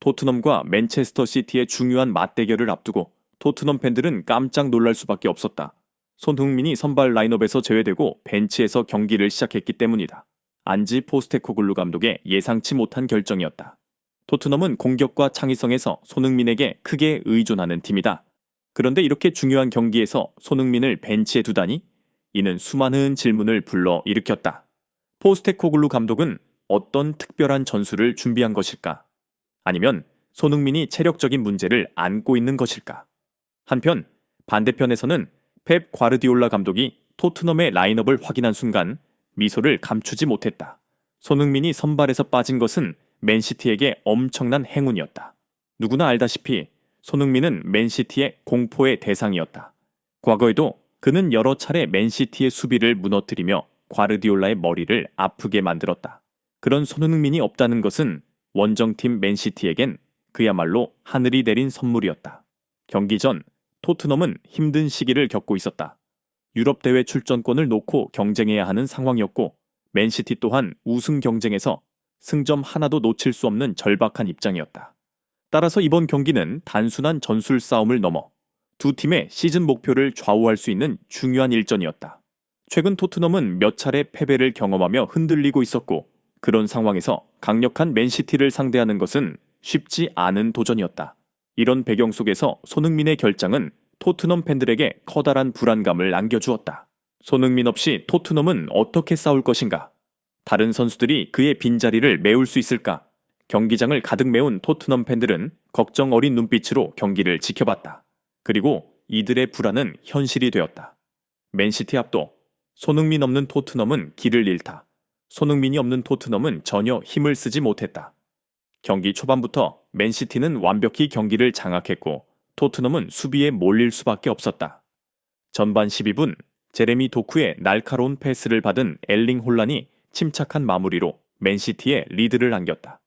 토트넘과 맨체스터 시티의 중요한 맞대결을 앞두고 토트넘 팬들은 깜짝 놀랄 수밖에 없었다. 손흥민이 선발 라인업에서 제외되고 벤치에서 경기를 시작했기 때문이다. 안지 포스테코글루 감독의 예상치 못한 결정이었다. 토트넘은 공격과 창의성에서 손흥민에게 크게 의존하는 팀이다. 그런데 이렇게 중요한 경기에서 손흥민을 벤치에 두다니? 이는 수많은 질문을 불러 일으켰다. 포스테코글루 감독은 어떤 특별한 전술을 준비한 것일까? 아니면 손흥민이 체력적인 문제를 안고 있는 것일까? 한편 반대편에서는 펩 과르디올라 감독이 토트넘의 라인업을 확인한 순간 미소를 감추지 못했다. 손흥민이 선발에서 빠진 것은 맨시티에게 엄청난 행운이었다. 누구나 알다시피 손흥민은 맨시티의 공포의 대상이었다. 과거에도 그는 여러 차례 맨시티의 수비를 무너뜨리며 과르디올라의 머리를 아프게 만들었다. 그런 손흥민이 없다는 것은 원정팀 맨시티에겐 그야말로 하늘이 내린 선물이었다. 경기 전 토트넘은 힘든 시기를 겪고 있었다. 유럽 대회 출전권을 놓고 경쟁해야 하는 상황이었고 맨시티 또한 우승 경쟁에서 승점 하나도 놓칠 수 없는 절박한 입장이었다. 따라서 이번 경기는 단순한 전술 싸움을 넘어 두 팀의 시즌 목표를 좌우할 수 있는 중요한 일전이었다. 최근 토트넘은 몇 차례 패배를 경험하며 흔들리고 있었고 그런 상황에서 강력한 맨시티를 상대하는 것은 쉽지 않은 도전이었다. 이런 배경 속에서 손흥민의 결장은 토트넘 팬들에게 커다란 불안감을 안겨주었다. 손흥민 없이 토트넘은 어떻게 싸울 것인가? 다른 선수들이 그의 빈자리를 메울 수 있을까? 경기장을 가득 메운 토트넘 팬들은 걱정 어린 눈빛으로 경기를 지켜봤다. 그리고 이들의 불안은 현실이 되었다. 맨시티 압도. 손흥민 없는 토트넘은 길을 잃다. 손흥민이 없는 토트넘은 전혀 힘을 쓰지 못했다. 경기 초반부터 맨시티는 완벽히 경기를 장악했고 토트넘은 수비에 몰릴 수밖에 없었다. 전반 12분 제레미 도쿠의 날카로운 패스를 받은 엘링 홀란이 침착한 마무리로 맨시티에 리드를 안겼다.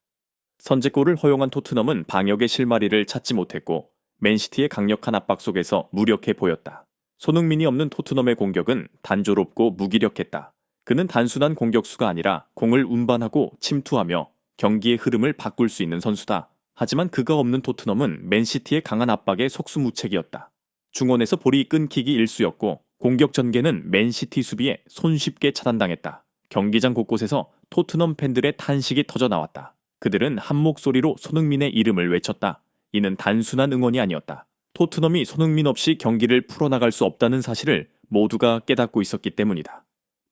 선제골을 허용한 토트넘은 방역의 실마리를 찾지 못했고 맨시티의 강력한 압박 속에서 무력해 보였다. 손흥민이 없는 토트넘의 공격은 단조롭고 무기력했다. 그는 단순한 공격수가 아니라 공을 운반하고 침투하며 경기의 흐름을 바꿀 수 있는 선수다. 하지만 그가 없는 토트넘은 맨시티의 강한 압박에 속수무책이었다. 중원에서 볼이 끊기기 일쑤였고 공격 전개는 맨시티 수비에 손쉽게 차단당했다. 경기장 곳곳에서 토트넘 팬들의 탄식이 터져나왔다. 그들은 한 목소리로 손흥민의 이름을 외쳤다. 이는 단순한 응원이 아니었다. 토트넘이 손흥민 없이 경기를 풀어나갈 수 없다는 사실을 모두가 깨닫고 있었기 때문이다.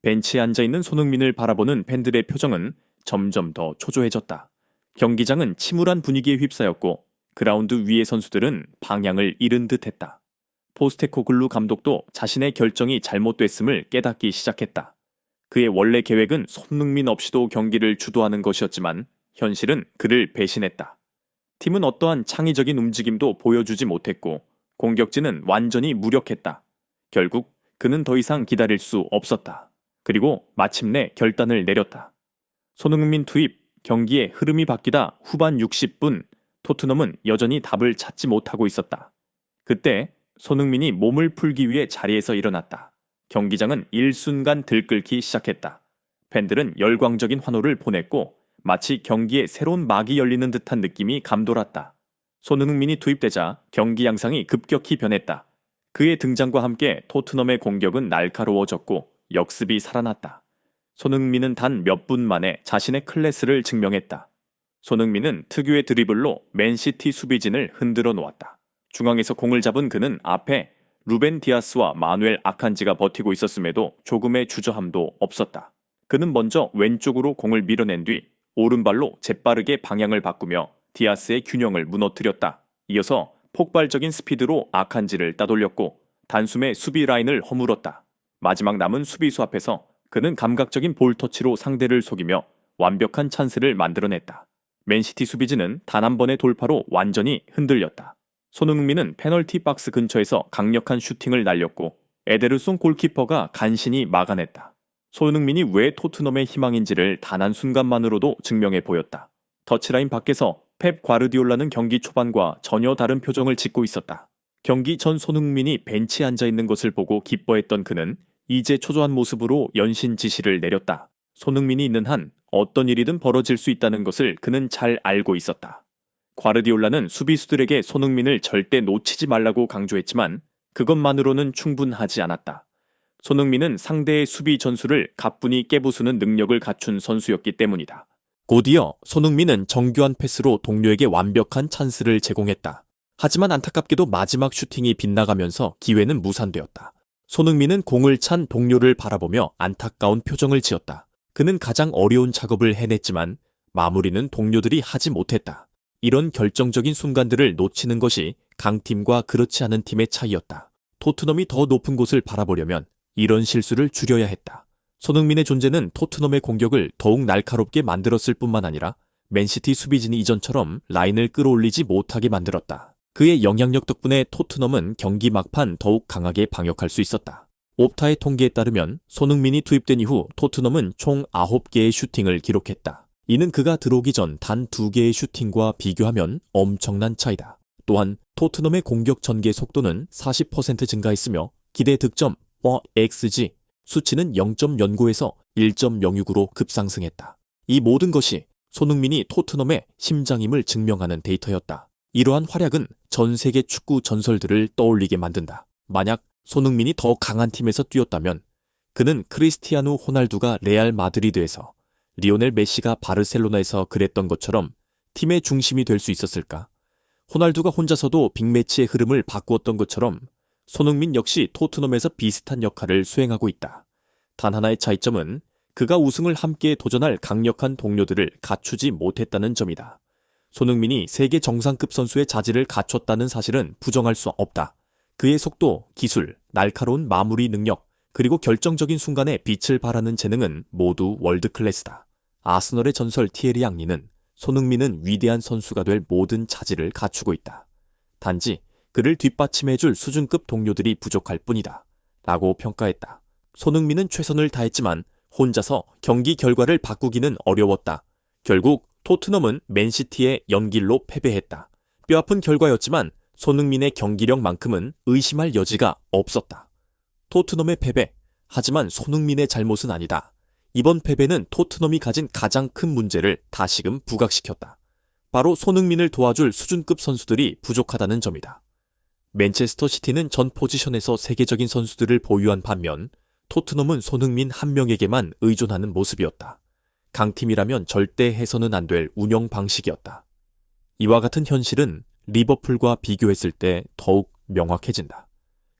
벤치에 앉아있는 손흥민을 바라보는 팬들의 표정은 점점 더 초조해졌다. 경기장은 침울한 분위기에 휩싸였고 그라운드 위의 선수들은 방향을 잃은 듯했다. 포스테코글루 감독도 자신의 결정이 잘못됐음을 깨닫기 시작했다. 그의 원래 계획은 손흥민 없이도 경기를 주도하는 것이었지만 현실은 그를 배신했다. 팀은 어떠한 창의적인 움직임도 보여주지 못했고 공격진은 완전히 무력했다. 결국 그는 더 이상 기다릴 수 없었다. 그리고 마침내 결단을 내렸다. 손흥민 투입, 경기의 흐름이 바뀌다 후반 60분 토트넘은 여전히 답을 찾지 못하고 있었다. 그때 손흥민이 몸을 풀기 위해 자리에서 일어났다. 경기장은 일순간 들끓기 시작했다. 팬들은 열광적인 환호를 보냈고 마치 경기에 새로운 막이 열리는 듯한 느낌이 감돌았다. 손흥민이 투입되자 경기 양상이 급격히 변했다. 그의 등장과 함께 토트넘의 공격은 날카로워졌고 역습이 살아났다. 손흥민은 단 몇 분 만에 자신의 클래스를 증명했다. 손흥민은 특유의 드리블로 맨시티 수비진을 흔들어 놓았다. 중앙에서 공을 잡은 그는 앞에 루벤 디아스와 마누엘 아칸지가 버티고 있었음에도 조금의 주저함도 없었다. 그는 먼저 왼쪽으로 공을 밀어낸 뒤 오른발로 재빠르게 방향을 바꾸며 디아스의 균형을 무너뜨렸다. 이어서 폭발적인 스피드로 아칸지를 따돌렸고 단숨에 수비 라인을 허물었다. 마지막 남은 수비수 앞에서 그는 감각적인 볼터치로 상대를 속이며 완벽한 찬스를 만들어냈다. 맨시티 수비진은 단 한 번의 돌파로 완전히 흔들렸다. 손흥민은 페널티 박스 근처에서 강력한 슈팅을 날렸고 에데르송 골키퍼가 간신히 막아냈다. 손흥민이 왜 토트넘의 희망인지를 단 한 순간만으로도 증명해 보였다. 터치라인 밖에서 펩 과르디올라는 경기 초반과 전혀 다른 표정을 짓고 있었다. 경기 전 손흥민이 벤치에 앉아있는 것을 보고 기뻐했던 그는 이제 초조한 모습으로 연신 지시를 내렸다. 손흥민이 있는 한 어떤 일이든 벌어질 수 있다는 것을 그는 잘 알고 있었다. 과르디올라는 수비수들에게 손흥민을 절대 놓치지 말라고 강조했지만 그것만으로는 충분하지 않았다. 손흥민은 상대의 수비 전술을 가뿐히 깨부수는 능력을 갖춘 선수였기 때문이다. 곧이어 손흥민은 정교한 패스로 동료에게 완벽한 찬스를 제공했다. 하지만 안타깝게도 마지막 슈팅이 빗나가면서 기회는 무산되었다. 손흥민은 공을 찬 동료를 바라보며 안타까운 표정을 지었다. 그는 가장 어려운 작업을 해냈지만 마무리는 동료들이 하지 못했다. 이런 결정적인 순간들을 놓치는 것이 강팀과 그렇지 않은 팀의 차이였다. 토트넘이 더 높은 곳을 바라보려면 이런 실수를 줄여야 했다. 손흥민의 존재는 토트넘의 공격을 더욱 날카롭게 만들었을 뿐만 아니라 맨시티 수비진이 이전처럼 라인을 끌어올리지 못하게 만들었다. 그의 영향력 덕분에 토트넘은 경기 막판 더욱 강하게 방역할 수 있었다. 옵타의 통계에 따르면 손흥민이 투입된 이후 토트넘은 총 9개의 슈팅을 기록했다. 이는 그가 들어오기 전 단 2개의 슈팅과 비교하면 엄청난 차이다. 또한 토트넘의 공격 전개 속도는 40% 증가했으며 기대 득점 XG 수치는 0.09에서 1.06으로 급상승했다. 이 모든 것이 손흥민이 토트넘의 심장임을 증명하는 데이터였다. 이러한 활약은 전 세계 축구 전설들을 떠올리게 만든다. 만약 손흥민이 더 강한 팀에서 뛰었다면 그는 크리스티아누 호날두가 레알 마드리드에서, 리오넬 메시가 바르셀로나에서 그랬던 것처럼 팀의 중심이 될 수 있었을까? 호날두가 혼자서도 빅매치의 흐름을 바꾸었던 것처럼 손흥민 역시 토트넘에서 비슷한 역할을 수행하고 있다. 단 하나의 차이점은 그가 우승을 함께 도전할 강력한 동료들을 갖추지 못했다는 점이다. 손흥민이 세계 정상급 선수의 자질을 갖췄다는 사실은 부정할 수 없다. 그의 속도, 기술, 날카로운 마무리 능력, 그리고 결정적인 순간에 빛을 발하는 재능은 모두 월드클래스다. 아스널의 전설 티에리 앙리는 손흥민은 위대한 선수가 될 모든 자질을 갖추고 있다. 단지 그를 뒷받침해줄 수준급 동료들이 부족할 뿐이다. 라고 평가했다. 손흥민은 최선을 다했지만 혼자서 경기 결과를 바꾸기는 어려웠다. 결국 토트넘은 맨시티의 연길로 패배했다. 뼈아픈 결과였지만 손흥민의 경기력만큼은 의심할 여지가 없었다. 토트넘의 패배, 하지만 손흥민의 잘못은 아니다. 이번 패배는 토트넘이 가진 가장 큰 문제를 다시금 부각시켰다. 바로 손흥민을 도와줄 수준급 선수들이 부족하다는 점이다. 맨체스터 시티는 전 포지션에서 세계적인 선수들을 보유한 반면 토트넘은 손흥민 한 명에게만 의존하는 모습이었다. 강팀이라면 절대 해서는 안 될 운영 방식이었다. 이와 같은 현실은 리버풀과 비교했을 때 더욱 명확해진다.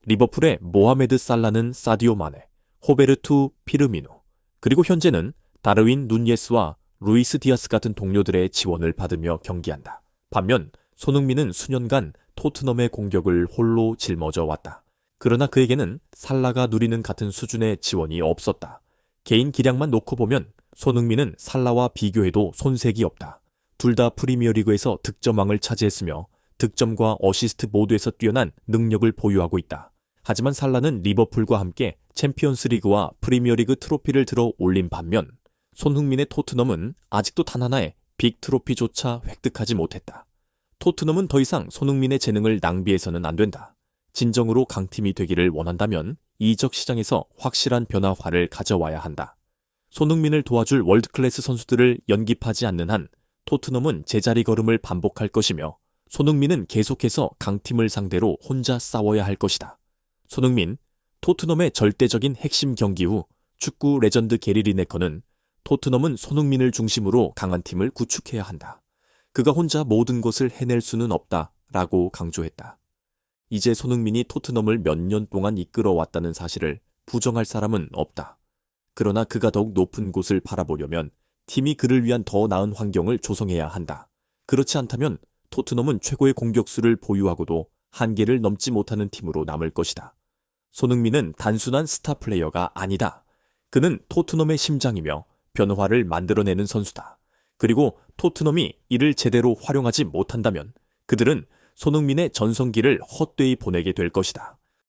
리버풀의 모하메드 살라는 사디오 마네, 호베르투 피르미노, 그리고 현재는 다르윈 누니에스와 루이스 디아스 같은 동료들의 지원을 받으며 경기한다. 반면 손흥민은 수년간 토트넘의 공격을 홀로 짊어져 왔다. 그러나 그에게는 살라가 누리는 같은 수준의 지원이 없었다. 개인 기량만 놓고 보면 손흥민은 살라와 비교해도 손색이 없다. 둘 다 프리미어리그에서 득점왕을 차지했으며 득점과 어시스트 모두에서 뛰어난 능력을 보유하고 있다. 하지만 살라는 리버풀과 함께 챔피언스리그와 프리미어리그 트로피를 들어 올린 반면 손흥민의 토트넘은 아직도 단 하나의 빅 트로피조차 획득하지 못했다. 토트넘은 더 이상 손흥민의 재능을 낭비해서는 안 된다. 진정으로 강팀이 되기를 원한다면 이적 시장에서 확실한 변화화를 가져와야 한다. 손흥민을 도와줄 월드클래스 선수들을 영입하지 않는 한 토트넘은 제자리 걸음을 반복할 것이며 손흥민은 계속해서 강팀을 상대로 혼자 싸워야 할 것이다. 손흥민, 토트넘의 절대적인 핵심 경기 후 축구 레전드 게리 리네커는 토트넘은 손흥민을 중심으로 강한 팀을 구축해야 한다. 그가 혼자 모든 것을 해낼 수는 없다 라고 강조했다. 이제 손흥민이 토트넘을 몇 년 동안 이끌어왔다는 사실을 부정할 사람은 없다. 그러나 그가 더욱 높은 곳을 바라보려면 팀이 그를 위한 더 나은 환경을 조성해야 한다. 그렇지 않다면 토트넘은 최고의 공격수를 보유하고도 한계를 넘지 못하는 팀으로 남을 것이다. 손흥민은 단순한 스타 플레이어가 아니다. 그는 토트넘의 심장이며 변화를 만들어내는 선수다. 그리고 토트넘이 이를 제대로 활용하지 못한다면 그들은 손흥민의 전성기를 헛되이 보내게 될 것이다.